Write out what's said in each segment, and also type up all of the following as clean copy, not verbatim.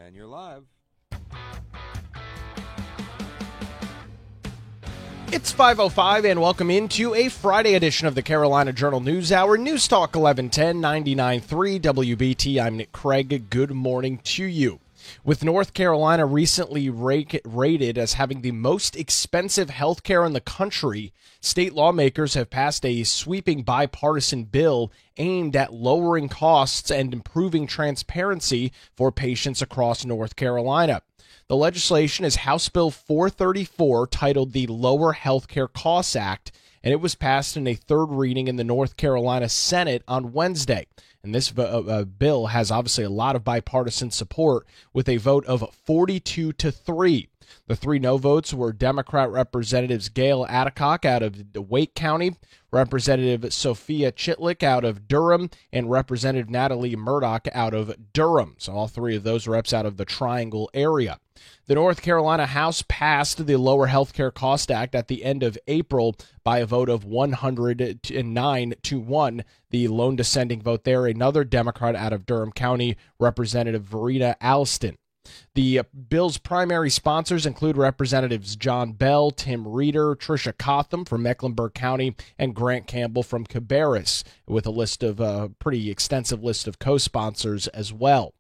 And you're live. It's 5:05 and welcome into a Friday edition of the Carolina Journal News Hour. News Talk 1110 99.3 WBT. I'm Nick Craig. Good morning to you. With North Carolina recently rated as having the most expensive health care in the country, state lawmakers have passed a sweeping bipartisan bill aimed at lowering costs and improving transparency for patients across North Carolina. The legislation is House Bill 434, titled the Lower Healthcare Costs Act, and it was passed in a third reading in the North Carolina Senate on Wednesday. And this bill has obviously a lot of bipartisan support with a vote of 42-3. The three no votes were Democrat Representatives Gail Adcock out of Wake County, Representative Sophia Chitlick out of Durham, and Representative Natalie Murdoch out of Durham. So all three of those reps out of the Triangle area. The North Carolina House passed the Lower Healthcare Cost Act at the end of April by a vote of 109-1. The lone dissenting vote there, another Democrat out of Durham County, Representative Verena Alston. The bill's primary sponsors include Representatives John Bell, Tim Reeder, Tricia Cotham from Mecklenburg County, and Grant Campbell from Cabarrus, with a pretty extensive list of co-sponsors as well.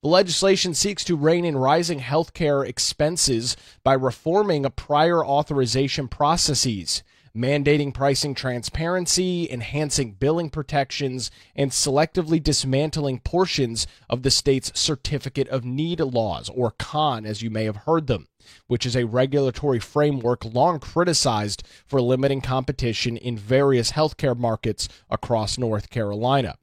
The legislation seeks to rein in rising health care expenses by reforming prior authorization processes, mandating pricing transparency, enhancing billing protections, and selectively dismantling portions of the state's Certificate of Need laws, or CON, as you may have heard them, which is a regulatory framework long criticized for limiting competition in various healthcare markets across North Carolina.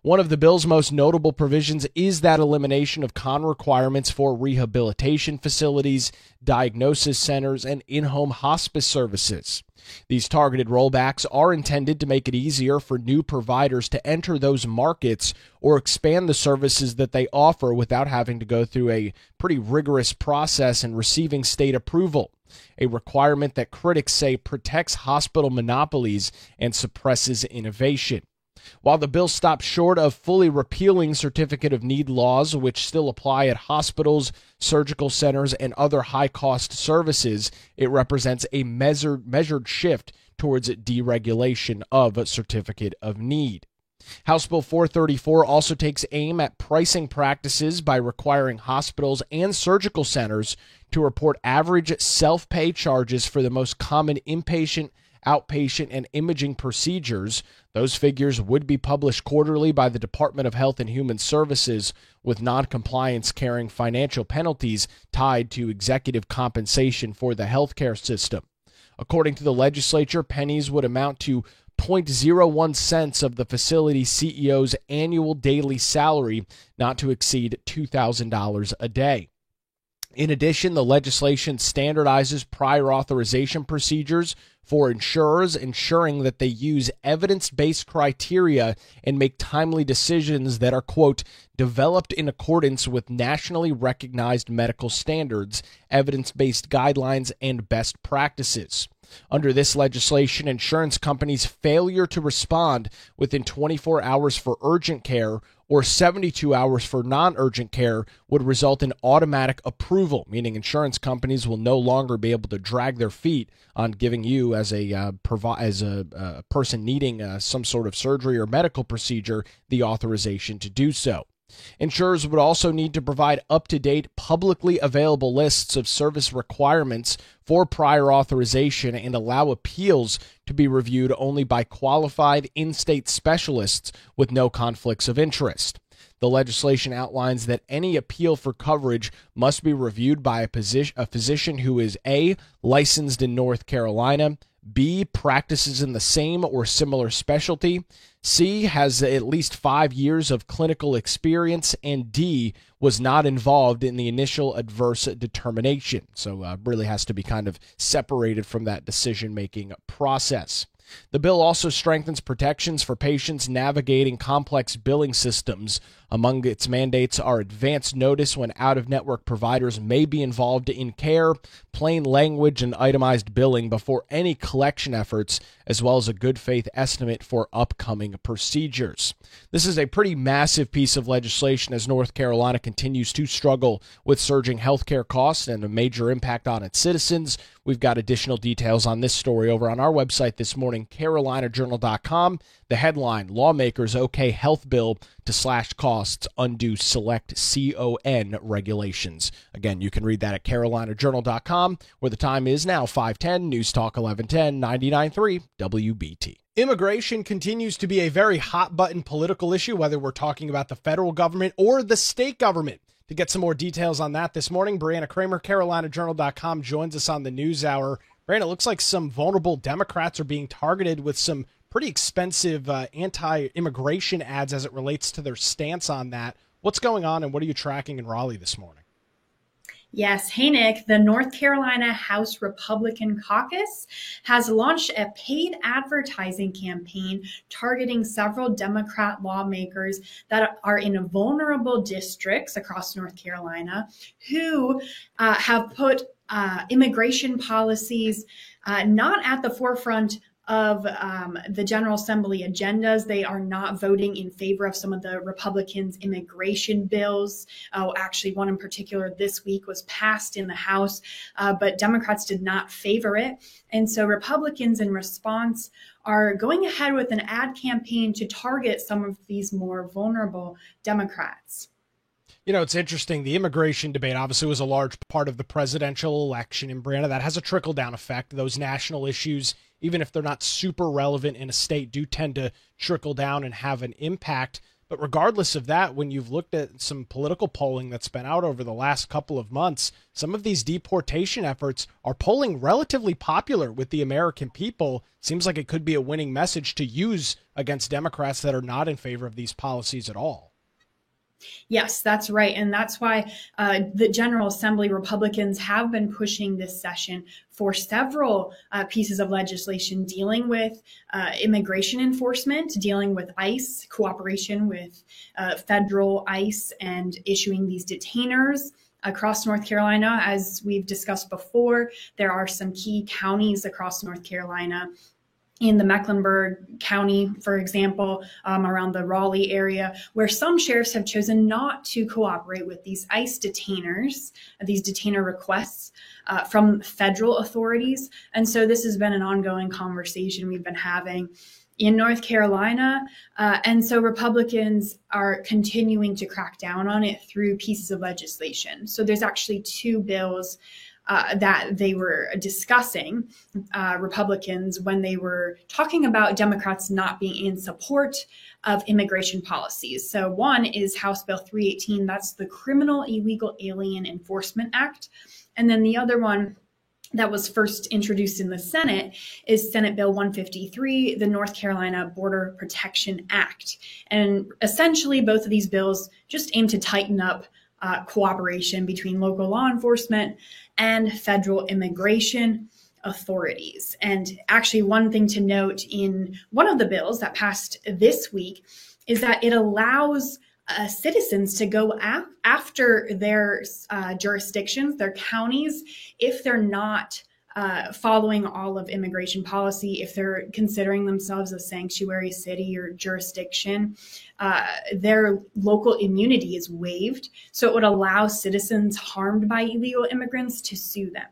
One of the bill's most notable provisions is that elimination of CON requirements for rehabilitation facilities, diagnosis centers, and in-home hospice services. These targeted rollbacks are intended to make it easier for new providers to enter those markets or expand the services that they offer without having to go through a pretty rigorous process and receiving state approval, a requirement that critics say protects hospital monopolies and suppresses innovation. While the bill stops short of fully repealing Certificate of Need laws, which still apply at hospitals, surgical centers, and other high-cost services, it represents a measured shift towards deregulation of Certificate of Need. House Bill 434 also takes aim at pricing practices by requiring hospitals and surgical centers to report average self-pay charges for the most common inpatient, outpatient, and imaging procedures. Those figures would be published quarterly by the Department of Health and Human Services, with noncompliance carrying financial penalties tied to executive compensation for the healthcare system. According to the legislature, pennies would amount to 0.01 cents of the facility CEO's annual daily salary, not to exceed $2,000 a day. In addition, the legislation standardizes prior authorization procedures for insurers, ensuring that they use evidence-based criteria and make timely decisions that are, quote, developed in accordance with nationally recognized medical standards, evidence-based guidelines, and best practices. Under this legislation, insurance companies' failure to respond within 24 hours for urgent care or 72 hours for non-urgent care would result in automatic approval, meaning insurance companies will no longer be able to drag their feet on giving you, as a person needing some sort of surgery or medical procedure, the authorization to do so. Insurers would also need to provide up-to-date, publicly available lists of service requirements for prior authorization and allow appeals to be reviewed only by qualified in-state specialists with no conflicts of interest. The legislation outlines that any appeal for coverage must be reviewed by a physician who is A, licensed in North Carolina, B, practices in the same or similar specialty, C, has at least 5 years of clinical experience, and D, was not involved in the initial adverse determination. So really has to be kind of separated from that decision-making process. The bill also strengthens protections for patients navigating complex billing systems. Among its mandates are advance notice when out-of-network providers may be involved in care, plain language and itemized billing before any collection efforts, as well as a good faith estimate for upcoming procedures. This is a pretty massive piece of legislation as North Carolina continues to struggle with surging healthcare costs and a major impact on its citizens. We've got additional details on this story over on our website this morning, carolinajournal.com. The headline, Lawmakers OK Health Bill to slash costs, undo select CON regulations. Again, you can read that at carolinajournal.com, where the time is now 5:10, News Talk 1110, 99.3 WBT. Immigration continues to be a very hot-button political issue, whether we're talking about the federal government or the state government. To get some more details on that this morning, Brianna Kramer, carolinajournal.com, joins us on the News Hour. Brianna, it looks like some vulnerable Democrats are being targeted with some pretty expensive anti-immigration ads as it relates to their stance on that. What's going on, and what are you tracking in Raleigh this morning? Yes. Hey, Nick. The North Carolina House Republican Caucus has launched a paid advertising campaign targeting several Democrat lawmakers that are in vulnerable districts across North Carolina who have put immigration policies not at the forefront of the General Assembly agendas. They are not voting in favor of some of the Republicans' immigration bills. Actually, one in particular this week was passed in the House, but Democrats did not favor it. And so Republicans, in response, are going ahead with an ad campaign to target some of these more vulnerable Democrats. You know, it's interesting. The immigration debate obviously was a large part of the presidential election in Brianna. That has a trickle-down effect. Those national issues, even if they're not super relevant in a state, do tend to trickle down and have an impact. But regardless of that, when you've looked at some political polling that's been out over the last couple of months, some of these deportation efforts are polling relatively popular with the American people. Seems like it could be a winning message to use against Democrats that are not in favor of these policies at all. Yes, that's right. And that's why the General Assembly Republicans have been pushing this session for several pieces of legislation dealing with immigration enforcement, dealing with ICE, cooperation with federal ICE, and issuing these detainers across North Carolina. As we've discussed before, there are some key counties across North Carolina in the Mecklenburg County, for example, around the Raleigh area, where some sheriffs have chosen not to cooperate with these ICE detainers, these detainer requests from federal authorities. And so this has been an ongoing conversation we've been having in North Carolina. And so Republicans are continuing to crack down on it through pieces of legislation. So there's actually two bills that they were discussing, Republicans, when they were talking about Democrats not being in support of immigration policies. So one is House Bill 318, that's the Criminal Illegal Alien Enforcement Act. And then the other one that was first introduced in the Senate is Senate Bill 153, the North Carolina Border Protection Act. And essentially, both of these bills just aim to tighten up cooperation between local law enforcement and federal immigration authorities. And actually, one thing to note in one of the bills that passed this week is that it allows citizens to go after their jurisdictions, their counties, if they're not following all of immigration policy, if they're considering themselves a sanctuary city or jurisdiction, their local immunity is waived. So it would allow citizens harmed by illegal immigrants to sue them.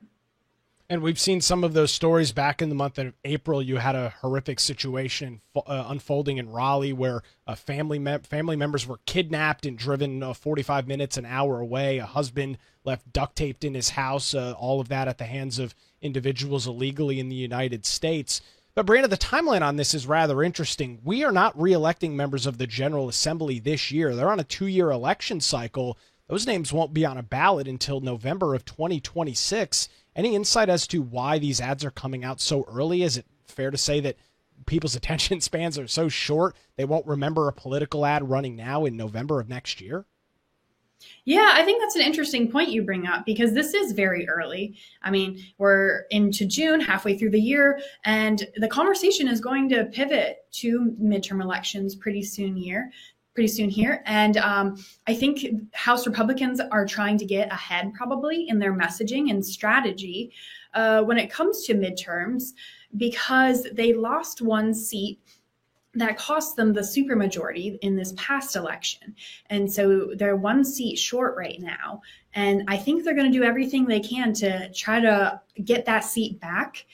And we've seen some of those stories back in the month of April. You had a horrific situation unfolding in Raleigh where family members were kidnapped and driven 45 minutes, an hour away. A husband left duct taped in his house, all of that at the hands of individuals illegally in the United States. But Brianna, the timeline on this is rather interesting. We are not re-electing members of the General Assembly this year. They're on a 2-year election cycle. Those names won't be on a ballot until November of 2026. Any insight as to why these ads are coming out so early? Is it fair to say that people's attention spans are so short they won't remember a political ad running now in November of next year? Yeah, I think that's an interesting point you bring up because this is very early. I mean, we're into June, halfway through the year, and the conversation is going to pivot to midterm elections pretty soon here. pretty soon here. And I think House Republicans are trying to get ahead probably in their messaging and strategy when it comes to midterms, because they lost one seat that cost them the supermajority in this past election. And so they're one seat short right now. And I think they're going to do everything they can to try to get that seat back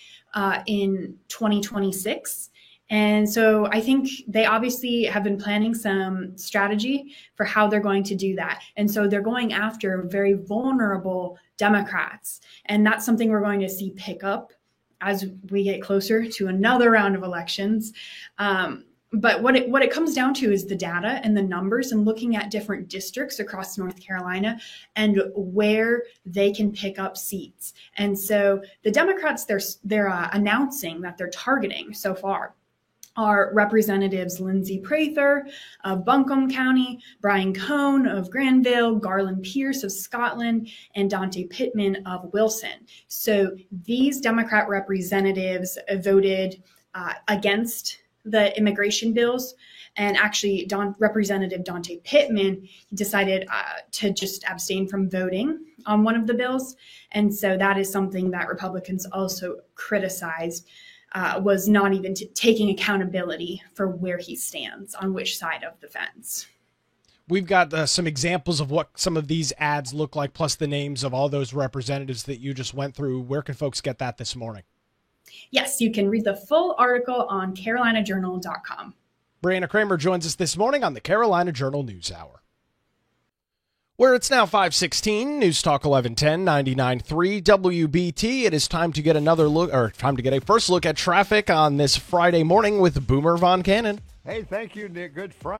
in 2026. And so I think they obviously have been planning some strategy for how they're going to do that. And so they're going after very vulnerable Democrats. And that's something we're going to see pick up as we get closer to another round of elections. But what it comes down to is the data and the numbers, and looking at different districts across North Carolina and where they can pick up seats. And so the Democrats they're announcing that they're targeting so far are Representatives Lindsey Prather of Buncombe County, Brian Cohn of Granville, Garland Pierce of Scotland, and Dante Pittman of Wilson. So these Democrat representatives voted against the immigration bills. And actually, Representative Dante Pittman decided to just abstain from voting on one of the bills. And so that is something that Republicans also criticized, was not even taking accountability for where he stands on which side of the fence. We've got some examples of what some of these ads look like, plus the names of all those representatives that you just went through. Where can folks get that this morning? Yes, you can read the full article on carolinajournal.com. Brianna Kramer joins us this morning on the Carolina Journal News Hour, where it's now 5:16, News Talk 1110, 99.3 WBT. It is time to get a first look at traffic on this Friday morning with Boomer Von Cannon. Hey, thank you, Nick. Good Friday.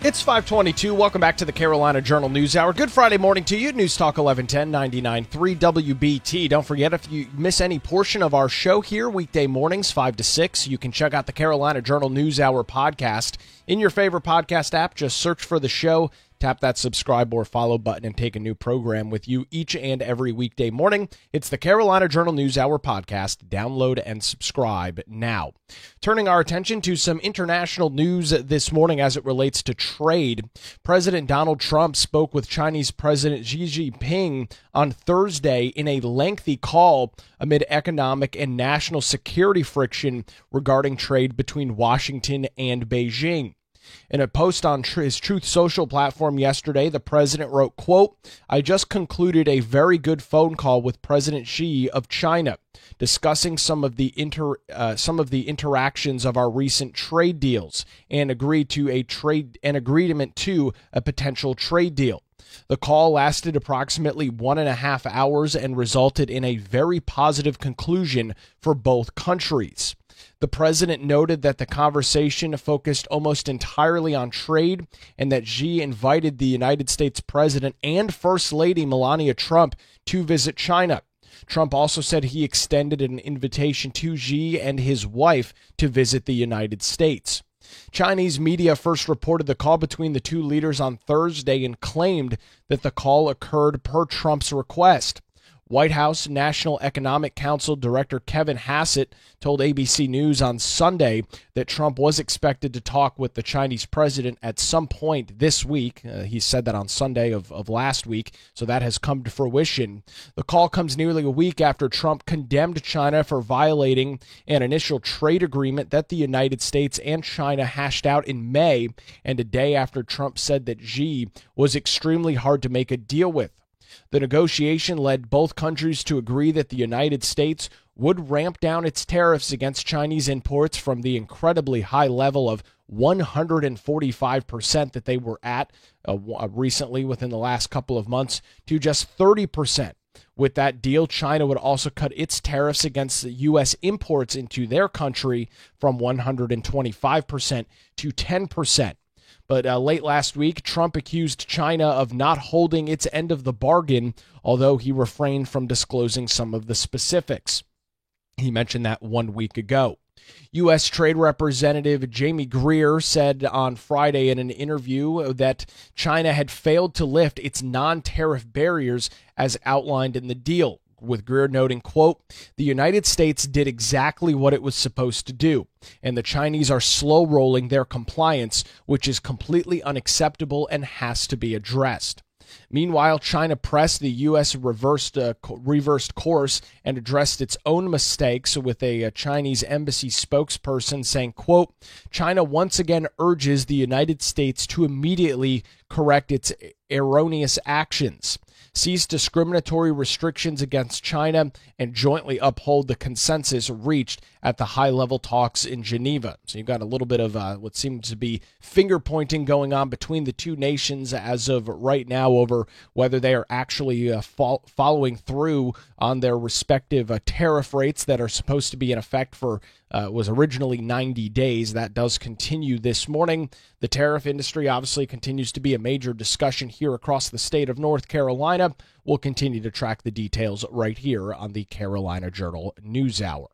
It's 522. Welcome back to the Carolina Journal News Hour. Good Friday morning to you. News Talk 1110 99.3 WBT. Don't forget, if you miss any portion of our show here, weekday mornings 5 to 6, you can check out the Carolina Journal News Hour podcast in your favorite podcast app. Just search for the show, tap that subscribe or follow button, and take a new program with you each and every weekday morning. It's the Carolina Journal News Hour podcast. Download and subscribe now. Turning our attention to some international news this morning as it relates to trade. President Donald Trump spoke with Chinese President Xi Jinping on Thursday in a lengthy call amid economic and national security friction regarding trade between Washington and Beijing. In a post on his Truth Social platform yesterday, the president wrote, quote, "I just concluded a very good phone call with President Xi of China, discussing some of the interactions of our recent trade deals and agreed to an agreement to a potential trade deal. The call lasted approximately 1.5 hours and resulted in a very positive conclusion for both countries." The president noted that the conversation focused almost entirely on trade and that Xi invited the United States President and First Lady Melania Trump to visit China. Trump also said he extended an invitation to Xi and his wife to visit the United States. Chinese media first reported the call between the two leaders on Thursday and claimed that the call occurred per Trump's request. White House National Economic Council Director Kevin Hassett told ABC News on Sunday that Trump was expected to talk with the Chinese president at some point this week. He said that on Sunday of last week, so that has come to fruition. The call comes nearly a week after Trump condemned China for violating an initial trade agreement that the United States and China hashed out in May, and a day after Trump said that Xi was extremely hard to make a deal with. The negotiation led both countries to agree that the United States would ramp down its tariffs against Chinese imports from the incredibly high level of 145% that they were at recently within the last couple of months to just 30%. With that deal, China would also cut its tariffs against the U.S. imports into their country from 125% to 10%. But late last week, Trump accused China of not holding its end of the bargain, although he refrained from disclosing some of the specifics. He mentioned that 1 week ago. U.S. Trade Representative Jamie Greer said on Friday in an interview that China had failed to lift its non-tariff barriers as outlined in the deal, with Greer noting, quote, "The United States did exactly what it was supposed to do, and the Chinese are slow-rolling their compliance, which is completely unacceptable and has to be addressed." Meanwhile, China pressed the U.S. reversed course and addressed its own mistakes with a Chinese embassy spokesperson saying, quote, "China once again urges the United States to immediately correct its erroneous actions, cease discriminatory restrictions against China, and jointly uphold the consensus reached at the high-level talks in Geneva." So you've got a little bit of what seems to be finger-pointing going on between the two nations as of right now over whether they are actually following through on their respective tariff rates that are supposed to be in effect for was originally 90 days. That does continue this morning. The tariff industry obviously continues to be a major discussion here across the state of North Carolina. We'll continue to track the details right here on the Carolina Journal News Hour.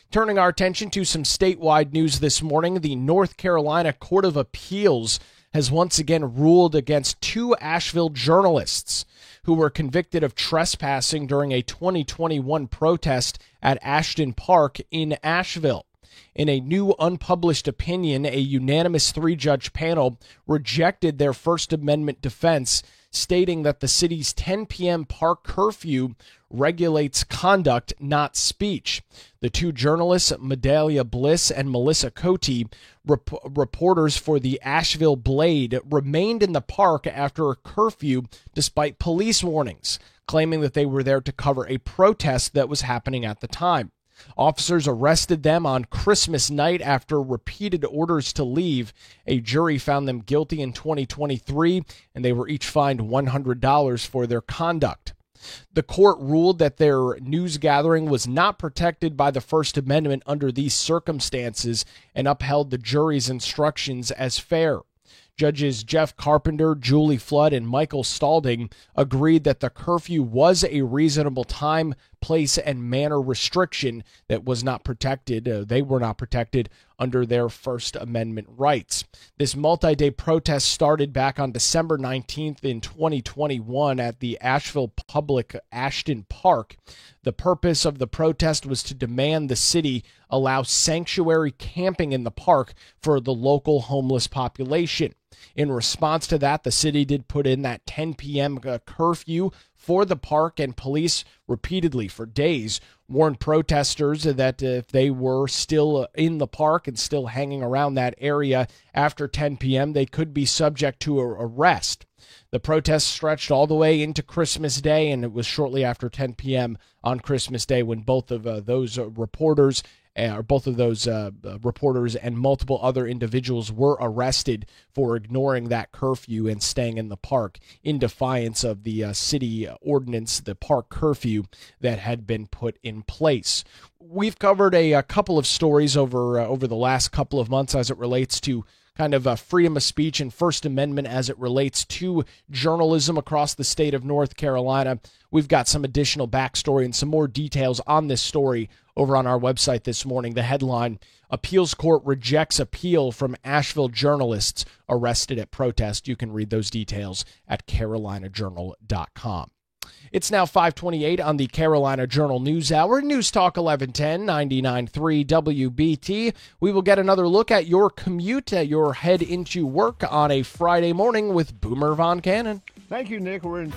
Turning our attention to some statewide news this morning, the North Carolina Court of Appeals has once again ruled against two Asheville journalists who were convicted of trespassing during a 2021 protest at Ashton Park in Asheville. In a new unpublished opinion, a unanimous three-judge panel rejected their First Amendment defense, stating that the city's 10 p.m. park curfew regulates conduct, not speech. The two journalists, Medalia Bliss and Melissa Cote, reporters for the Asheville Blade, remained in the park after a curfew despite police warnings, claiming that they were there to cover a protest that was happening at the time. Officers arrested them on Christmas night after repeated orders to leave. A jury found them guilty in 2023, and they were each fined $100 for their conduct. The court ruled that their news gathering was not protected by the First Amendment under these circumstances and upheld the jury's instructions as fair. Judges Jeff Carpenter, Julie Flood, and Michael Stalding agreed that the curfew was a reasonable time, place, and manner restriction that was not protected. They were not protected under their First Amendment rights. This multi-day protest started back on December 19th in 2021 at the Asheville Public Ashton Park. The purpose of the protest was to demand the city allow sanctuary camping in the park for the local homeless population. In response to that, the city did put in that 10 p.m. curfew for the park, and police repeatedly for days warned protesters that if they were still in the park and still hanging around that area after 10 p.m., they could be subject to arrest. The protest stretched all the way into Christmas Day, and it was shortly after 10 p.m. on Christmas Day when both of those reporters and multiple other individuals were arrested for ignoring that curfew and staying in the park in defiance of the city ordinance, the park curfew that had been put in place. We've covered a couple of stories over the last couple of months as it relates to kind of freedom of speech and First Amendment as it relates to journalism across the state of North Carolina. We've got some additional backstory and some more details on this story over on our website this morning. The headline, Appeals Court Rejects Appeal from Asheville Journalists Arrested at Protest. You can read those details at carolinajournal.com. It's now 5:28 on the Carolina Journal News Hour. News Talk 1110, 99.3 WBT. We will get another look at your commute, your head into work on a Friday morning with Boomer Von Cannon. Thank you, Nick. We're in.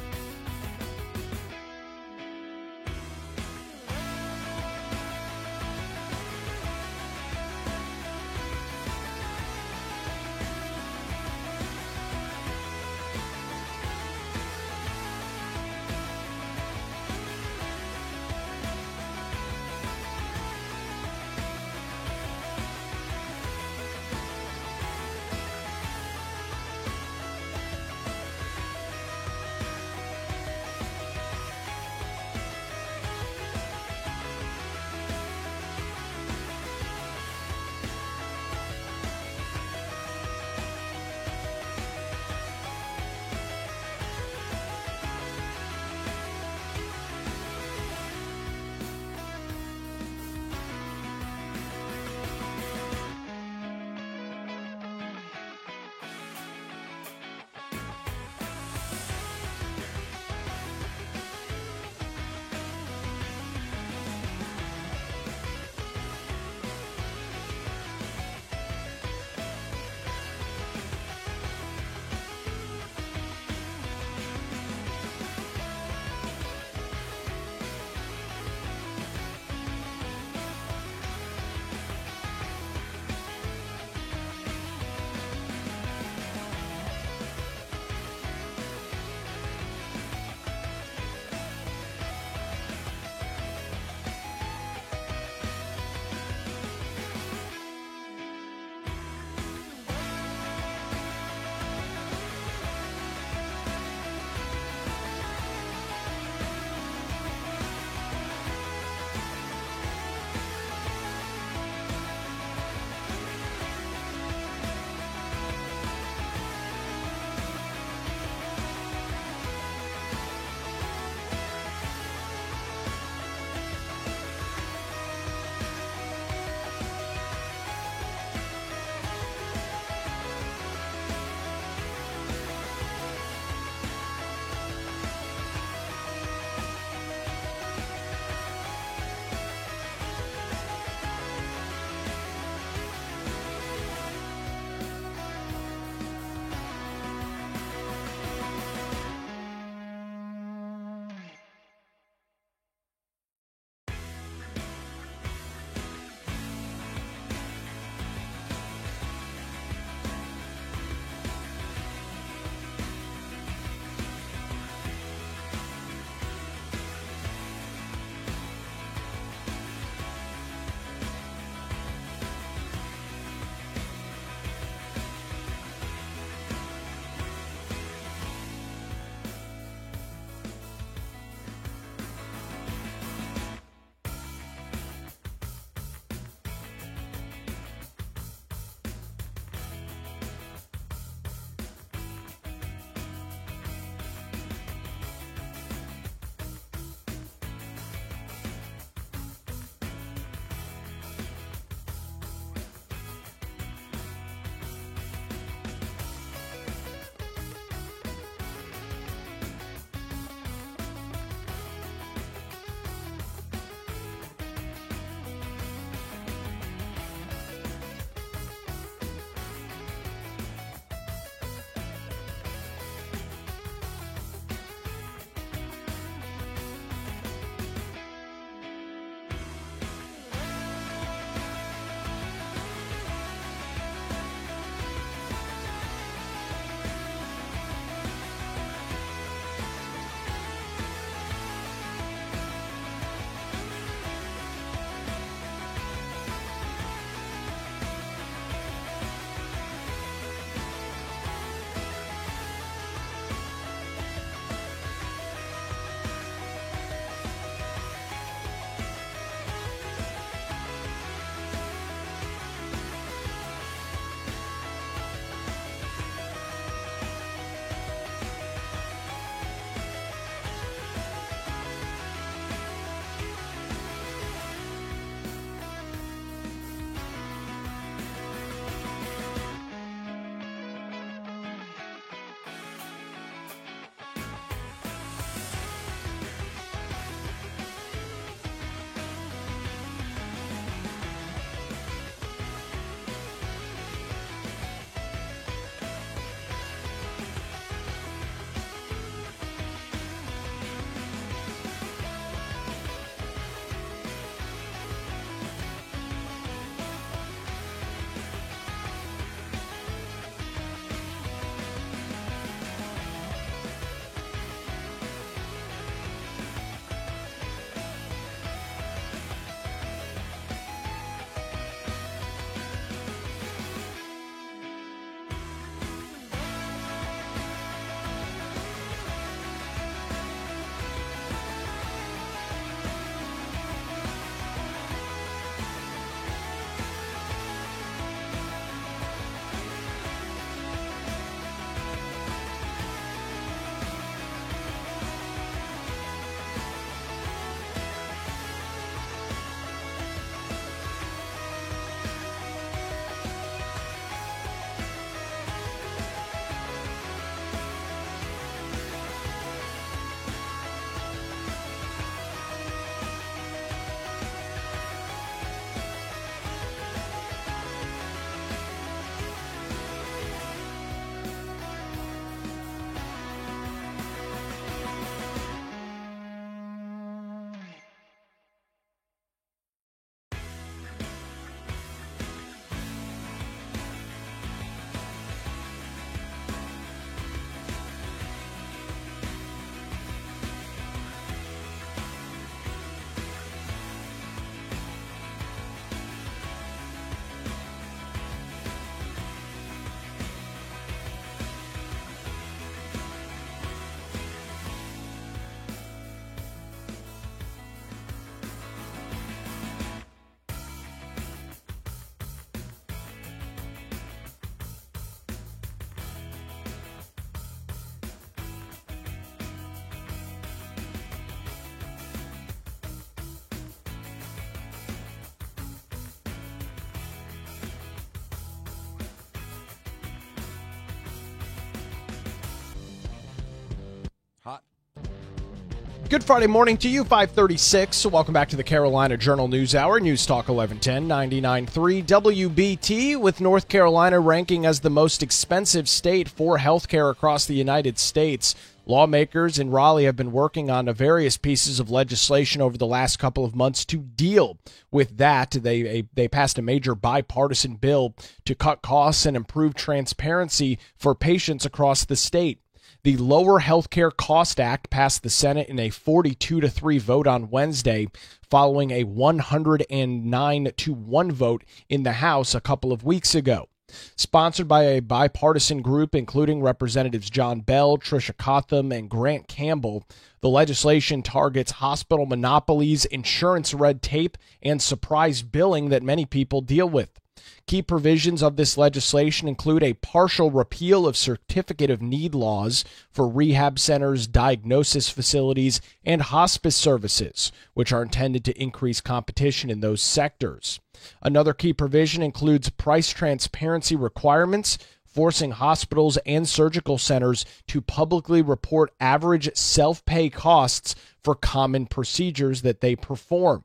Good Friday morning to you, 536. So welcome back to the Carolina Journal News Hour, News Talk 1110, 99.3 WBT, with North Carolina ranking as the most expensive state for healthcare across the United States. Lawmakers in Raleigh have been working on various pieces of legislation over the last couple of months to deal with that. They passed a major bipartisan bill to cut costs and improve transparency for patients across the state. The Lower Healthcare Cost Act passed the Senate in a 42-3 vote on Wednesday, following a 109-1 vote in the House a couple of weeks ago. Sponsored by a bipartisan group including Representatives John Bell, Tricia Cotham, and Grant Campbell, the legislation targets hospital monopolies, insurance red tape, and surprise billing that many people deal with. Key provisions of this legislation include a partial repeal of certificate of need laws for rehab centers, diagnosis facilities, and hospice services, which are intended to increase competition in those sectors. Another key provision includes price transparency requirements, forcing hospitals and surgical centers to publicly report average self-pay costs for common procedures that they perform.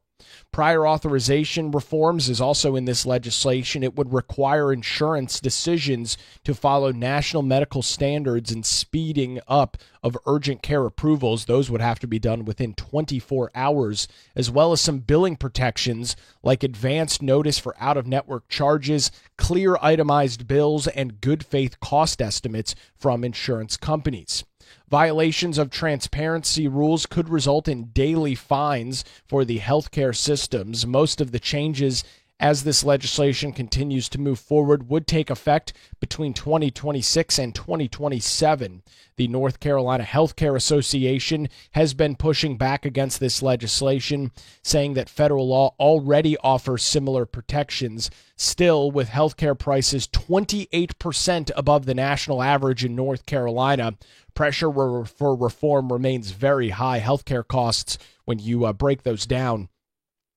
Prior authorization reforms is also in this legislation. It would require insurance decisions to follow national medical standards and speeding up of urgent care approvals. Those would have to be done within 24 hours, as well as some billing protections like advanced notice for out-of-network charges, clear itemized bills, and good faith cost estimates from insurance companies. Violations of transparency rules could result in daily fines for the healthcare systems. Most of the changes, as this legislation continues to move forward, would take effect between 2026 and 2027. The North Carolina Healthcare Association has been pushing back against this legislation, saying that federal law already offers similar protections. Still, with healthcare prices 28% above the national average in North Carolina, pressure for reform remains very high. Healthcare costs, when you break those down,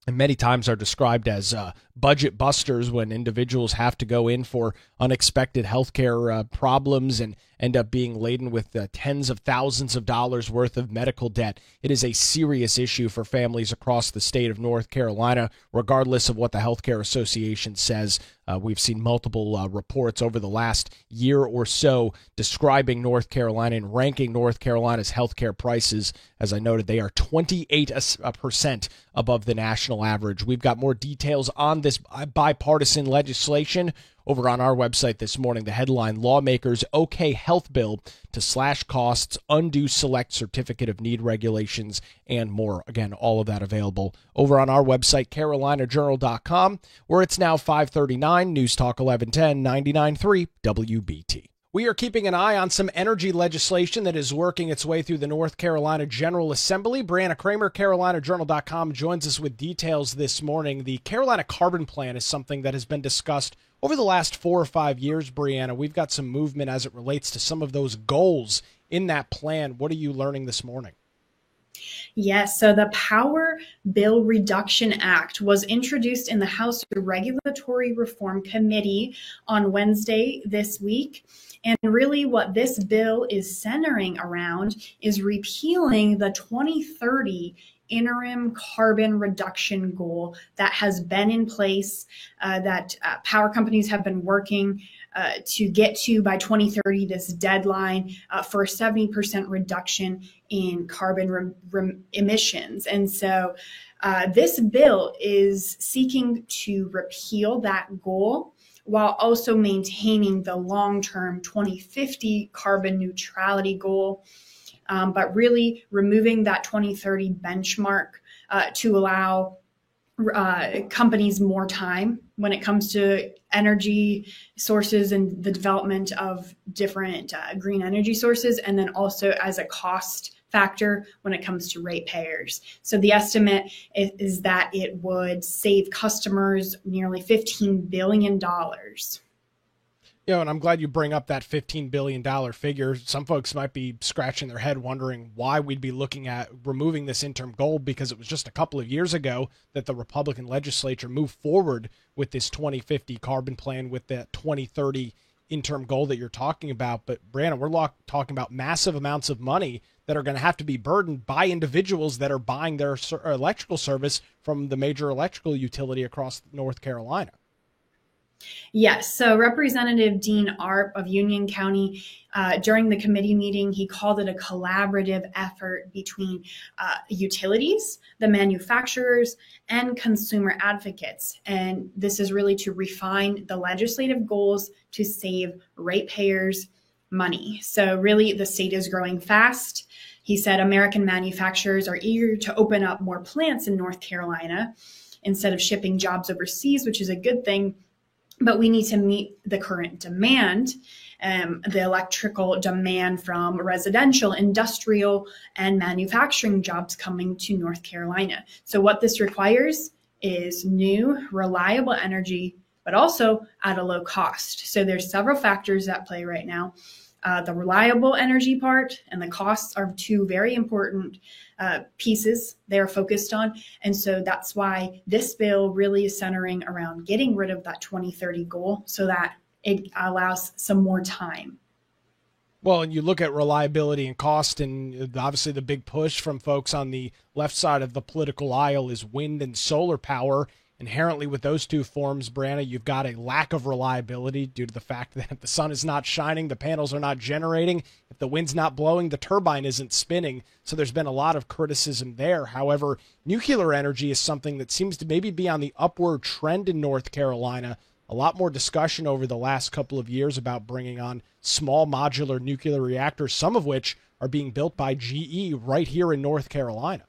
and many times are described as budget busters when individuals have to go in for unexpected healthcare problems and end up being laden with tens of thousands of dollars worth of medical debt. It is a serious issue for families across the state of North Carolina, regardless of what the Healthcare Association says. We've seen multiple reports over the last year or so describing North Carolina and ranking North Carolina's healthcare prices. As I noted, they are 28% above the national average. We've got more details on this bipartisan legislation over on our website this morning. The headline: Lawmakers OK Health Bill to slash costs, undo select certificate of need regulations, and more. Again, all of that available over on our website, carolinajournal.com, where it's now 5:39. News Talk 1110, 99.3 WBT. We are keeping an eye on some energy legislation that is working its way through the North Carolina General Assembly. Brianna Kramer, carolinajournal.com, joins us with details this morning. The Carolina Carbon Plan is something that has been discussed over the last 4 or 5 years, Brianna. We've got some movement as it relates to some of those goals in that plan. What are you learning this morning? Yes, so the Power Bill Reduction Act was introduced in the House Regulatory Reform Committee on Wednesday this week. And really what this bill is centering around is repealing the 2030 interim carbon reduction goal that has been in place, that power companies have been working to get to by 2030, this deadline for a 70% reduction in carbon emissions. And so this bill is seeking to repeal that goal while also maintaining the long-term 2050 carbon neutrality goal, but really removing that 2030 benchmark to allow companies more time when it comes to energy sources and the development of different green energy sources, and then also as a cost factor when it comes to ratepayers. So the estimate is that it would save customers nearly $15 billion. Yeah, and I'm glad you bring up that $15 billion figure. Some folks might be scratching their head wondering why we'd be looking at removing this interim goal, because it was just a couple of years ago that the Republican legislature moved forward with this 2050 carbon plan with that 2030 interim goal that you're talking about. But Brianna, we're talking about massive amounts of money that are going to have to be burdened by individuals that are buying their electrical service from the major electrical utility across North Carolina. Yes. So Representative Dean Arp of Union County, during the committee meeting, he called it a collaborative effort between utilities, the manufacturers, and consumer advocates. And this is really to refine the legislative goals to save ratepayers money. So really, the state is growing fast. He said American manufacturers are eager to open up more plants in North Carolina instead of shipping jobs overseas, which is a good thing. But we need to meet the current demand, the electrical demand from residential, industrial, and manufacturing jobs coming to North Carolina. So what this requires is new, reliable energy, but also at a low cost. So there's several factors at play right now. The reliable energy part and the costs are two very important pieces they're focused on. And so that's why this bill really is centering around getting rid of that 2030 goal so that it allows some more time. Well, and you look at reliability and cost, and obviously the big push from folks on the left side of the political aisle is wind and solar power. Inherently with those two forms, Brianna, you've got a lack of reliability due to the fact that if the sun is not shining, the panels are not generating. If the wind's not blowing, the turbine isn't spinning. So there's been a lot of criticism there. However, nuclear energy is something that seems to maybe be on the upward trend in North Carolina. A lot more discussion over the last couple of years about bringing on small modular nuclear reactors, some of which are being built by GE right here in North Carolina.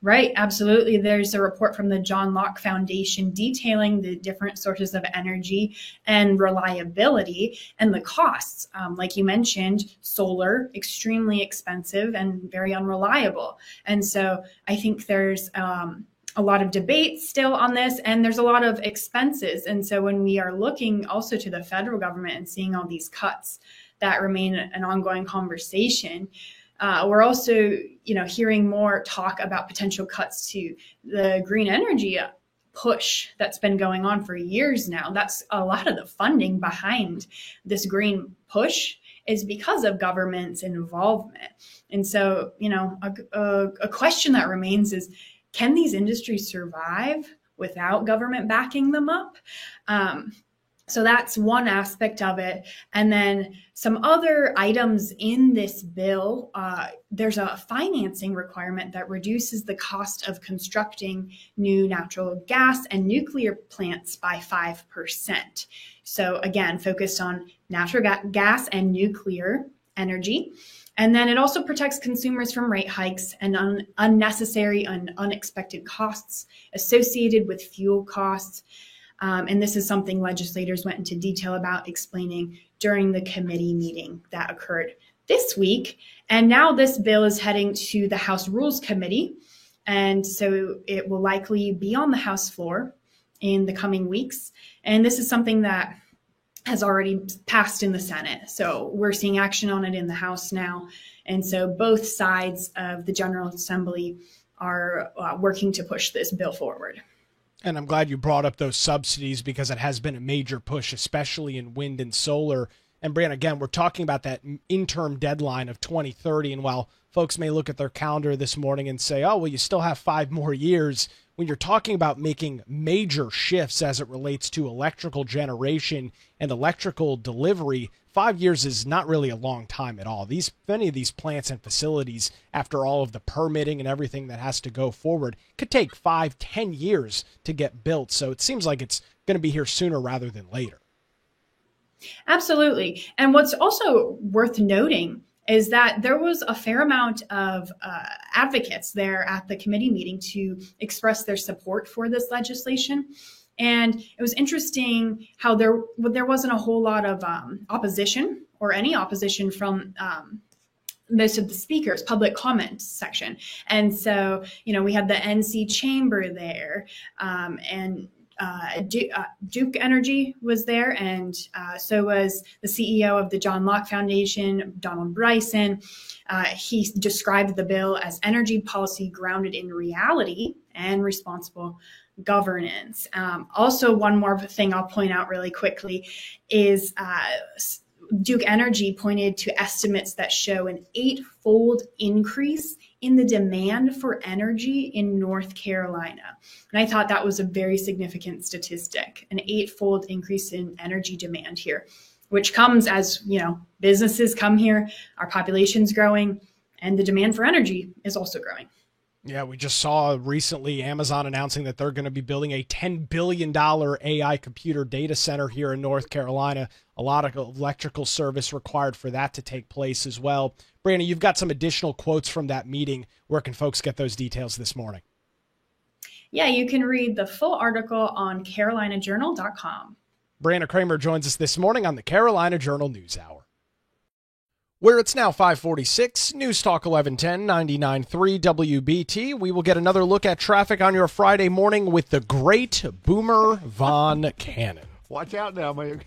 Right, absolutely. There's a report from the John Locke Foundation detailing the different sources of energy and reliability and the costs. Like you mentioned, solar, extremely expensive and very unreliable. And so I think there's a lot of debate still on this, and there's a lot of expenses. And so when we are looking also to the federal government and seeing all these cuts that remain an ongoing conversation, we're also, hearing more talk about potential cuts to the green energy push that's been going on for years now. That's a lot of the funding behind this green push is because of government's involvement. And so, a question that remains is, can these industries survive without government backing them up? So that's one aspect of it. And then some other items in this bill, there's a financing requirement that reduces the cost of constructing new natural gas and nuclear plants by 5%. So again, focused on natural gas and nuclear energy. And then it also protects consumers from rate hikes and unnecessary and unexpected costs associated with fuel costs. And this is something legislators went into detail about explaining during the committee meeting that occurred this week. And now this bill is heading to the House Rules Committee. And so it will likely be on the House floor in the coming weeks. And this is something that has already passed in the Senate. So we're seeing action on it in the House now. And so both sides of the General Assembly are working to push this bill forward. And I'm glad you brought up those subsidies because it has been a major push, especially in wind and solar. And Brianna, again, we're talking about that interim deadline of 2030. And while folks may look at their calendar this morning and say, oh, well, you still have 5 more years, when you're talking about making major shifts as it relates to electrical generation and electrical delivery, 5 years is not really a long time at all. Many of these plants and facilities, after all of the permitting and everything that has to go forward, could take 5-10 years to get built. So it seems like it's going to be here sooner rather than later. Absolutely. And what's also worth noting is that there was a fair amount of advocates there at the committee meeting to express their support for this legislation. And it was interesting how there wasn't a whole lot of opposition or any opposition from most of the speakers, public comment section. And so, we had the NC Chamber there, and Duke Energy was there, and so was the CEO of the John Locke Foundation, Donald Bryson. He described the bill as energy policy grounded in reality and responsible governance. Also, one more thing I'll point out really quickly is Duke Energy pointed to estimates that show an 8-fold increase in the demand for energy in North Carolina. And I thought that was a very significant statistic, an 8-fold increase in energy demand here, which comes as, businesses come here, our population's growing, and the demand for energy is also growing. Yeah, we just saw recently Amazon announcing that they're going to be building a $10 billion AI computer data center here in North Carolina. A lot of electrical service required for that to take place as well. Brandon, you've got some additional quotes from that meeting. Where can folks get those details this morning? Yeah, you can read the full article on carolinajournal.com. Brianna Kramer joins us this morning on the Carolina Journal News Hour. Where it's now 546, News Talk 1110, 99.3 WBT. We will get another look at traffic on your Friday morning with the great Boomer Von Cannon. Watch out now, man.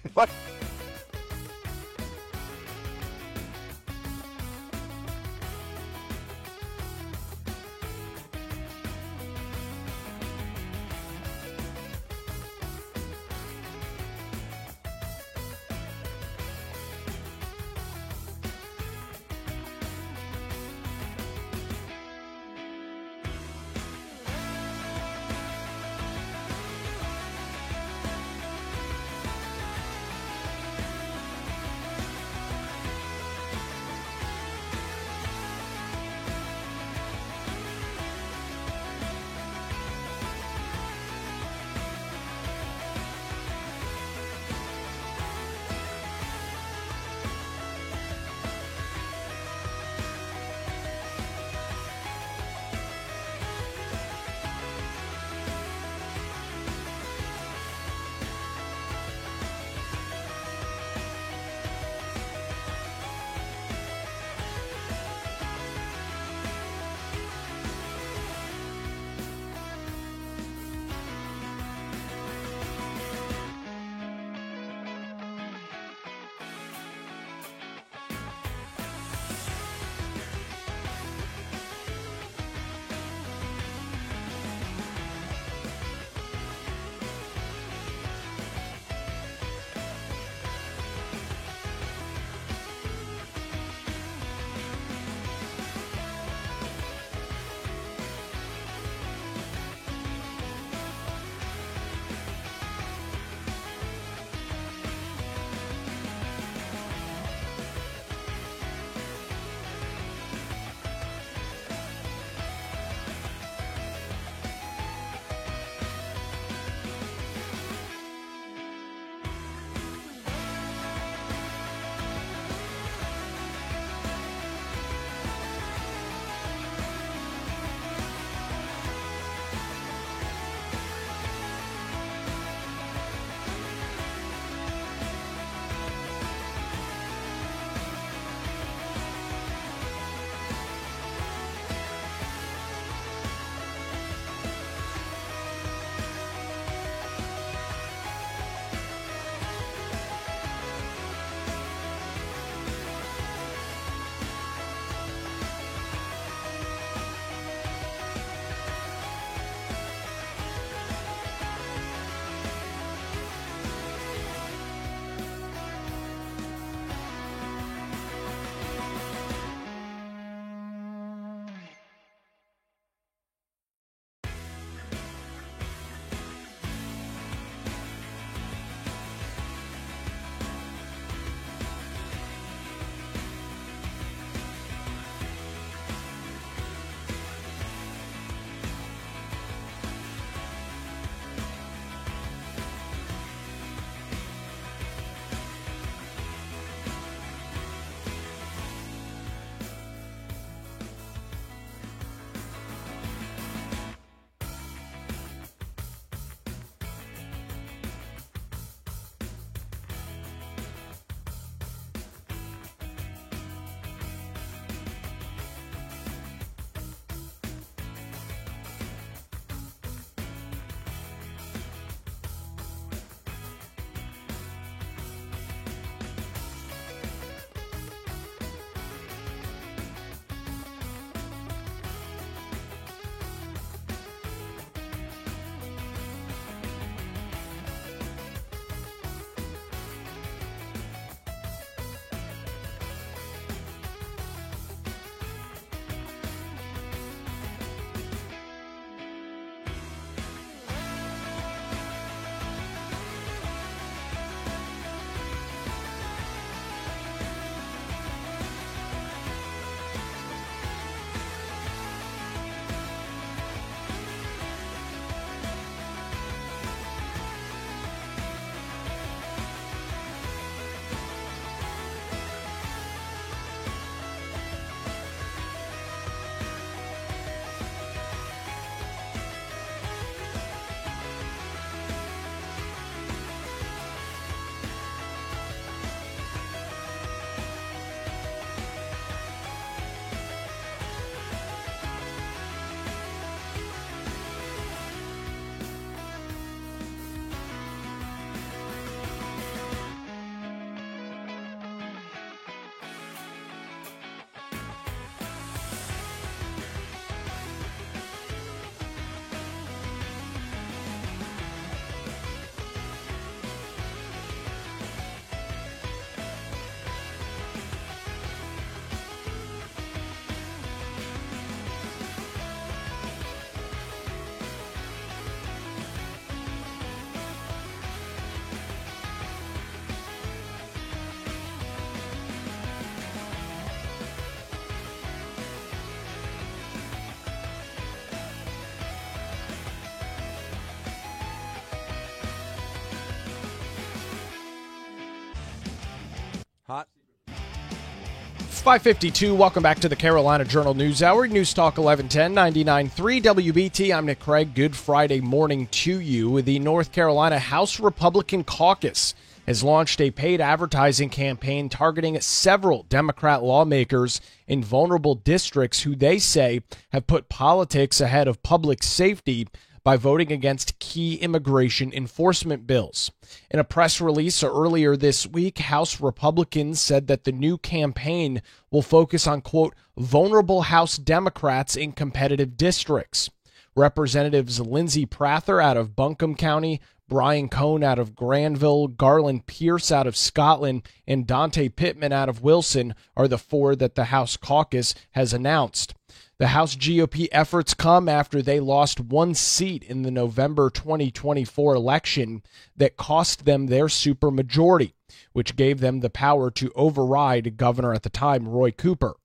Hot. 5:52. Welcome back to the Carolina Journal News Hour. News Talk 1110 99.3 WBT. I'm Nick Craig. Good Friday morning to you. The North Carolina House Republican Caucus has launched a paid advertising campaign targeting several Democrat lawmakers in vulnerable districts who they say have put politics ahead of public safety by voting against key immigration enforcement bills. In a press release earlier this week, House Republicans said that the new campaign will focus on, quote, vulnerable House Democrats in competitive districts. Representatives Lindsey Prather out of Buncombe County, Brian Cohn out of Granville, Garland Pierce out of Scotland, and Dante Pittman out of Wilson are the four that the House caucus has announced. The House GOP efforts come after they lost one seat in the November 2024 election that cost them their supermajority, which gave them the power to override Governor at the time, Roy Cooper.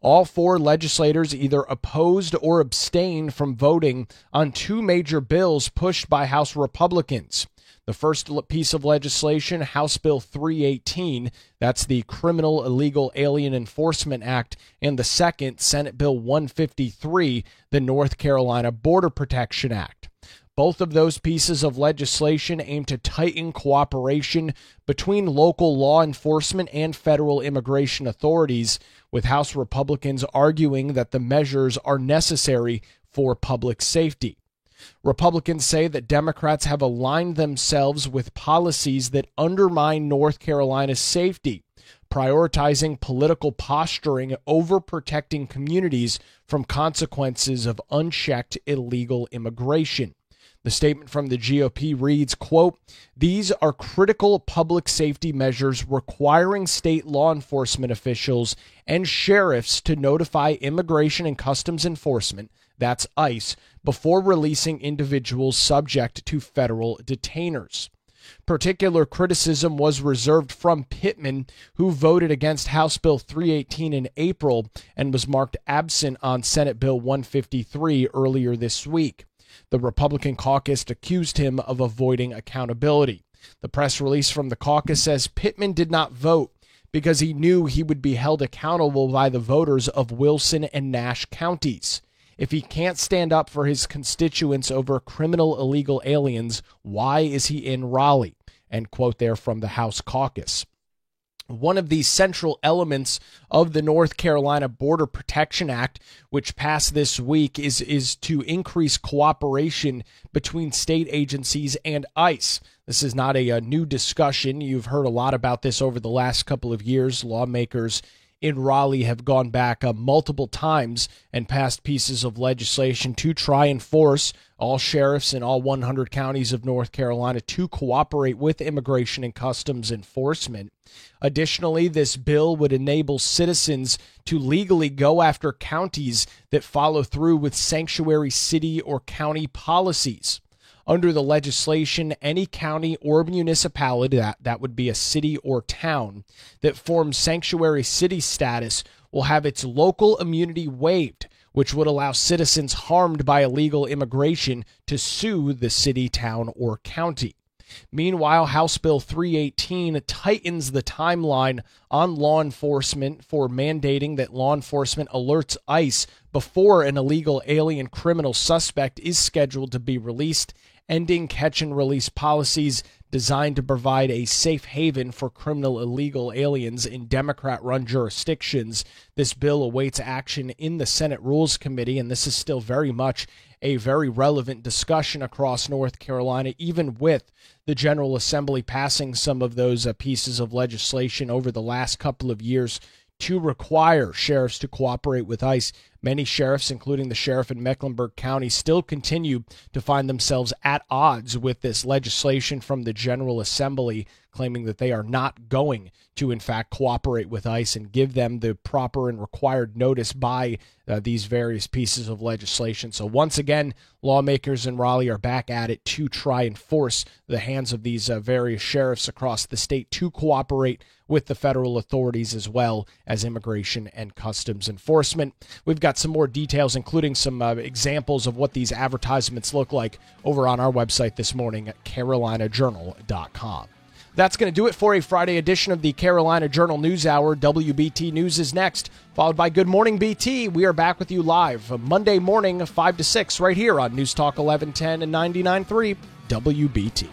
All four legislators either opposed or abstained from voting on two major bills pushed by House Republicans. The first piece of legislation, House Bill 318, that's the Criminal Illegal Alien Enforcement Act, and the second, Senate Bill 153, the North Carolina Border Protection Act. Both of those pieces of legislation aim to tighten cooperation between local law enforcement and federal immigration authorities, with House Republicans arguing that the measures are necessary for public safety. Republicans say that Democrats have aligned themselves with policies that undermine North Carolina's safety, prioritizing political posturing over protecting communities from consequences of unchecked illegal immigration. The statement from the GOP reads, quote, these are critical public safety measures requiring state law enforcement officials and sheriffs to notify Immigration and Customs Enforcement, that's ICE, before releasing individuals subject to federal detainers. Particular criticism was reserved from Pittman, who voted against House Bill 318 in April and was marked absent on Senate Bill 153 earlier this week. The Republican caucus accused him of avoiding accountability. The press release from the caucus says Pittman did not vote because he knew he would be held accountable by the voters of Wilson and Nash counties. If he can't stand up for his constituents over criminal illegal aliens, why is he in Raleigh? End quote there from the House caucus. One of the central elements of the North Carolina Border Protection Act, which passed this week, is to increase cooperation between state agencies and ICE. This is not a new discussion. You've heard a lot about this over the last couple of years. Lawmakers in Raleigh have gone back multiple times and passed pieces of legislation to try and force all sheriffs in all 100 counties of North Carolina to cooperate with Immigration and Customs Enforcement. Additionally, this bill would enable citizens to legally go after counties that follow through with sanctuary city or county policies. Under the legislation, any county or municipality, that would be a city or town, that forms sanctuary city status will have its local immunity waived, which would allow citizens harmed by illegal immigration to sue the city, town, or county. Meanwhile, House Bill 318 tightens the timeline on law enforcement for mandating that law enforcement alerts ICE before an illegal alien criminal suspect is scheduled to be released, ending catch-and-release policies designed to provide a safe haven for criminal illegal aliens in Democrat-run jurisdictions. This bill awaits action in the Senate Rules Committee, and this is still very much a very relevant discussion across North Carolina, even with the General Assembly passing some of those pieces of legislation over the last couple of years to require sheriffs to cooperate with ICE. Many sheriffs, including the sheriff in Mecklenburg County, still continue to find themselves at odds with this legislation from the General Assembly, claiming that they are not going to, in fact, cooperate with ICE and give them the proper and required notice by these various pieces of legislation. So once again, lawmakers in Raleigh are back at it to try and force the hands of these various sheriffs across the state to cooperate with the federal authorities as well as Immigration and Customs Enforcement. We've got some more details, including some examples of what these advertisements look like over on our website this morning at carolinajournal.com. That's going to do it for a Friday edition of the Carolina Journal News Hour. WBT News is next, followed by Good Morning BT. We are back with you live Monday morning, 5 to 6, right here on News Talk 1110 and 99.3 WBT.